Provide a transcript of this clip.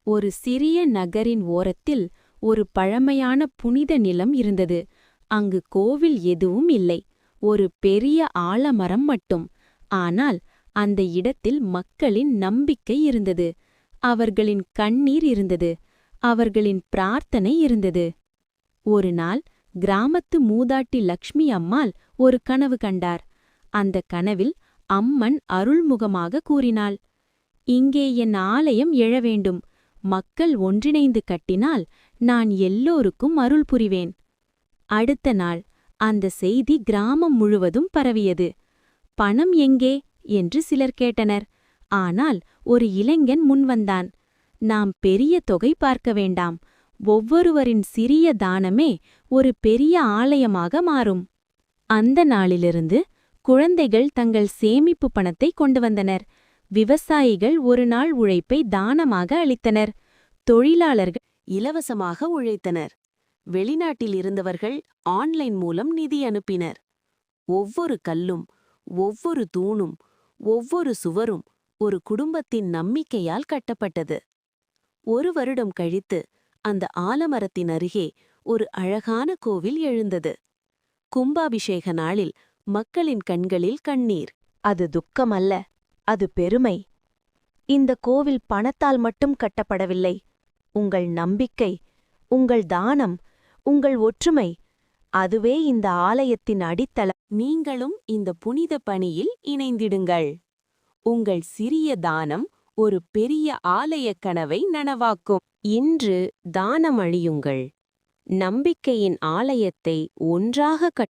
ஒரு சிறிய நகரின் ஓரத்தில் ஒரு பழமையான புனித நிலம் இருந்தது. அங்கு கோவில் எதுவும் இல்லை, ஒரு பெரிய ஆலமரம் மட்டும். ஆனால் அந்த இடத்தில் மக்களின் நம்பிக்கை இருந்தது, அவர்களின் கண்ணீர் இருந்தது, அவர்களின் பிரார்த்தனை இருந்தது. ஒரு நாள் கிராமத்து மூதாட்டி லக்ஷ்மி அம்மாள் ஒரு கனவு கண்டார். அந்த கனவில் அம்மன் அருள்முகமாக கூறினாள், இங்கே என் ஆலயம் எழ வேண்டும். மக்கள் ஒன்றிணைந்து கட்டினால் நான் எல்லோருக்கும் அருள் புரிவேன். அடுத்த நாள் அந்த செய்தி கிராமம் முழுவதும் பரவியது. பணம் எங்கே என்று சிலர் கேட்டனர். ஆனால் ஒரு இளைஞன் முன்வந்தான். நாம் பெரிய தொகை பார்க்க வேண்டாம், ஒவ்வொருவரின் சிறிய தானமே ஒரு பெரிய ஆலயமாக மாறும். அந்த நாளிலிருந்து குழந்தைகள் தங்கள் சேமிப்பு பணத்தை கொண்டு வந்தனர். விவசாயிகள் ஒரு நாள் உழைப்பை தானமாக அளித்தனர். தொழிலாளர்கள் இலவசமாக உழைத்தனர். வெளிநாட்டில் இருந்தவர்கள் ஆன்லைன் மூலம் நிதி அனுப்பினர். ஒவ்வொரு கல்லும், ஒவ்வொரு தூணும், ஒவ்வொரு சுவரும் ஒரு குடும்பத்தின் நம்பிக்கையால் கட்டப்பட்டது. ஒரு வருடம் கழித்து அந்த ஆலமரத்தின் அருகே ஒரு அழகான கோவில் எழுந்தது. கும்பாபிஷேக நாளில் மக்களின் கண்களில் கண்ணீர். அது துக்கமல்ல, அது பெருமை. இந்த கோவில் பணத்தால் மட்டும் கட்டப்படவில்லை. உங்கள் நம்பிக்கை, உங்கள் தானம், உங்கள் ஒற்றுமை, அதுவே இந்த ஆலயத்தின் அடித்தளம். நீங்களும் இந்த புனித பணியில் இணைந்திடுங்கள். உங்கள் சிறிய தானம் ஒரு பெரிய ஆலயக் கனவை நனவாக்கும். இன்று தானமளியுங்கள். நம்பிக்கையின் ஆலயத்தை ஒன்றாக கட்ட